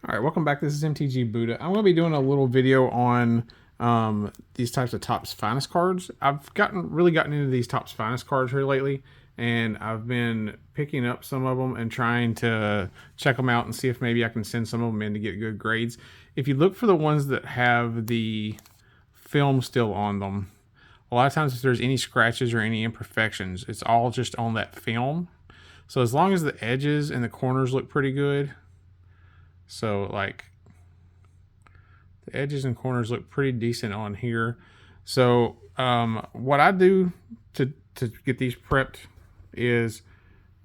All right, welcome back. This is MTG Buddha. I'm going to be doing a little video on these types of Topps Finest cards. I've really gotten into these Topps Finest cards here lately, and I've been picking up some of them and trying to check them out and see if maybe I can send some of them in to get good grades. If you look for the ones that have the film still on them, a lot of times if there's any scratches or any imperfections, it's all just on that film. So as long as the edges and the corners look pretty good, so like the edges and corners look pretty decent on here. So what I do to get these prepped is,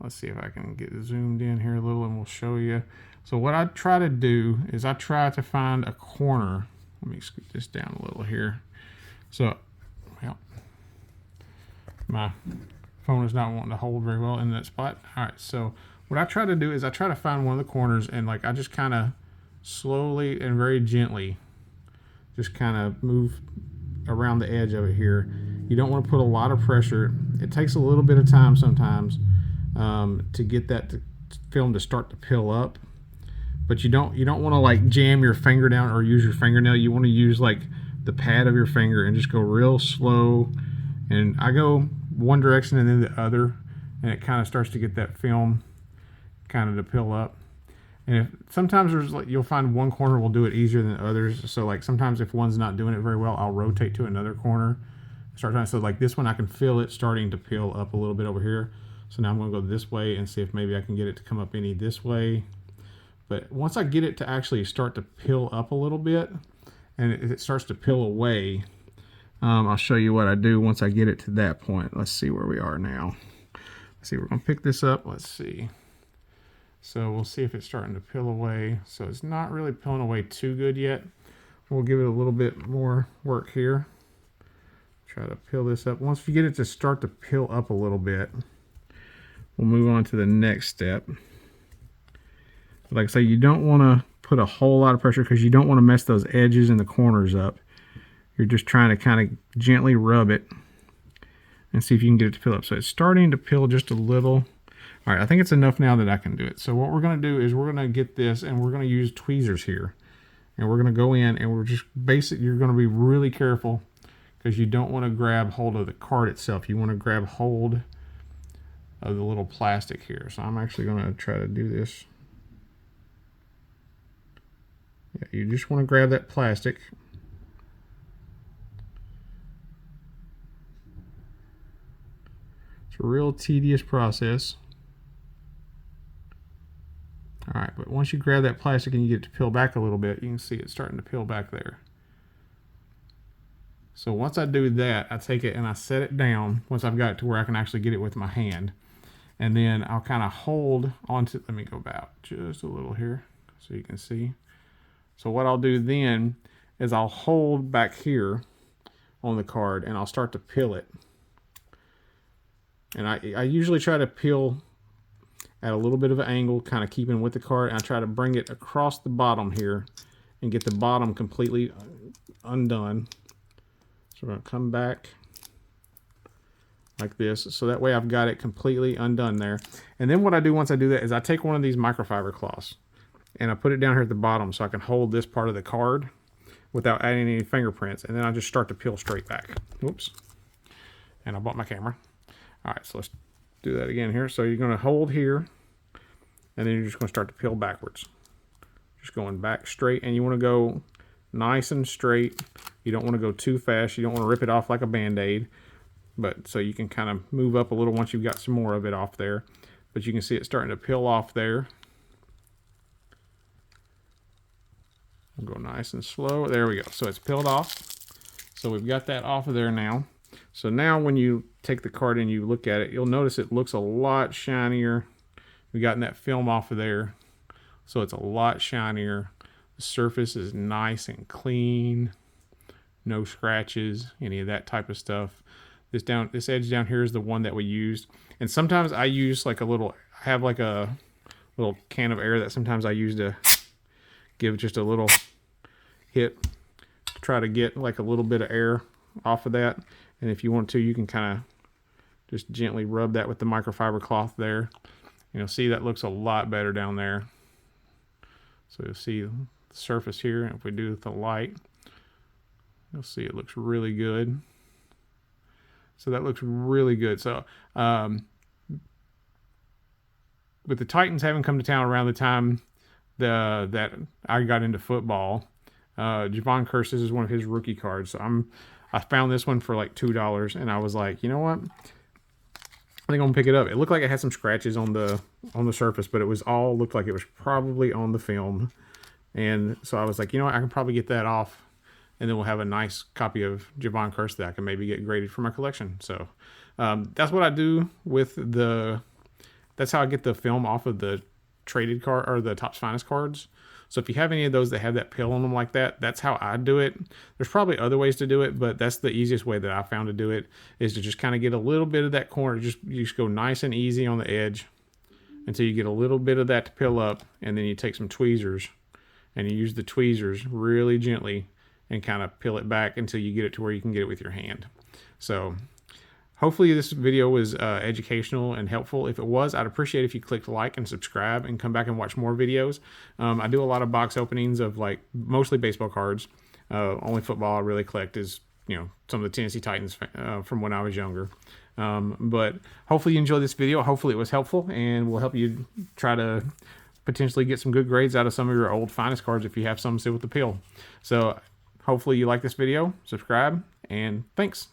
let's see if I can get zoomed in here a little and we'll show you. So what I try to do is I try to find a corner. Let me scoot this down a little here. So, well, my phone is not wanting to hold very well in that spot. All right, so what I try to do is I try to find one of the corners and like I just kind of slowly and very gently just kind of move around the edge of it here. You don't want to put a lot of pressure. It takes a little bit of time sometimes to get that film to start to pill up, but you don't want to like jam your finger down or use your fingernail. You want to use like the pad of your finger and just go real slow. And I go one direction and then the other, and it kind of starts to get that film kind of to pill up. And sometimes there's like you'll find one corner will do it easier than others. So like sometimes if one's not doing it very well, I'll rotate to another corner. Start trying. So like this one, I can feel it starting to peel up a little bit over here. So now I'm going to go this way and see if maybe I can get it to come up any this way. But once I get it to actually start to peel up a little bit, and it starts to peel away, I'll show you what I do once I get it to that point. Let's see where we are now. Let's see, we're going to pick this up. Let's see. So we'll see if it's starting to peel away. So it's not really peeling away too good yet. We'll give it a little bit more work here. Try to peel this up. Once we get it to start to peel up a little bit, we'll move on to the next step. Like I say, you don't want to put a whole lot of pressure because you don't want to mess those edges and the corners up. You're just trying to kind of gently rub it and see if you can get it to peel up. So it's starting to peel just a little. All right, I think it's enough now that I can do it. So what we're going to do is we're going to get this and we're going to use tweezers here. And we're going to go in and we're just you're going to be really careful because you don't want to grab hold of the card itself. You want to grab hold of the little plastic here. So I'm actually going to try to do this. Yeah, you just want to grab that plastic. It's a real tedious process. All right, but once you grab that plastic and you get it to peel back a little bit, you can see it starting to peel back there. So once I do that, I take it and I set it down once I've got it to where I can actually get it with my hand. And then I'll kind of hold onto, let me go back just a little here so you can see. So what I'll do then is I'll hold back here on the card and I'll start to peel it. And I usually try to peel at a little bit of an angle, kind of keeping with the card. And I try to bring it across the bottom here and get the bottom completely undone. So we're going to come back like this. So that way I've got it completely undone there. And then what I do once I do that is I take one of these microfiber cloths and I put it down here at the bottom so I can hold this part of the card without adding any fingerprints. And then I just start to peel straight back. Whoops. And I bought my camera. All right, so let's do that again here. So you're going to hold here, and then you're just going to start to peel backwards. Just going back straight, and you want to go nice and straight. You don't want to go too fast. You don't want to rip it off like a Band-Aid. But so you can kind of move up a little once you've got some more of it off there. But you can see it starting to peel off there. We'll go nice and slow. There we go. So it's peeled off. So we've got that off of there now. So now when you take the card and you look at it, you'll notice it looks a lot shinier. We've gotten that film off of there. So it's a lot shinier. The surface is nice and clean. No scratches, any of that type of stuff. This edge down here is the one that we used. And sometimes I use like I have like a little can of air that sometimes I use to give just a little hit to try to get like a little bit of air off of that. And if you want to, you can kind of just gently rub that with the microfiber cloth there. You'll see that looks a lot better down there. So you'll see the surface here. If we do the light, you'll see it looks really good. So that looks really good. So with the Titans having come to town around the time that I got into football, Javon Kearse, this is one of his rookie cards. So I found this one for like $2, and I was like, you know what? I think I'm gonna pick it up. It looked like it had some scratches on the surface, but it was all looked like it was probably on the film. And so I was like, you know what? I can probably get that off, and then we'll have a nice copy of Javon Kearse that I can maybe get graded for my collection. So that's what I do with that's how I get the film off of the traded card or the Topps Finest cards. So if you have any of those that have that pill on them like that, that's how I do it. There's probably other ways to do it, but that's the easiest way that I found to do it, is to just kind of get a little bit of that corner. You just go nice and easy on the edge until you get a little bit of that to pill up, and then you take some tweezers and you use the tweezers really gently and kind of peel it back until you get it to where you can get it with your hand. So hopefully this video was educational and helpful. If it was, I'd appreciate if you clicked like and subscribe and come back and watch more videos. I do a lot of box openings of like mostly baseball cards. Only football I really collect is, you know, some of the Tennessee Titans from when I was younger. But hopefully you enjoyed this video. Hopefully it was helpful and will help you try to potentially get some good grades out of some of your old Finest cards if you have some still with the pill. So hopefully you like this video, subscribe, and thanks.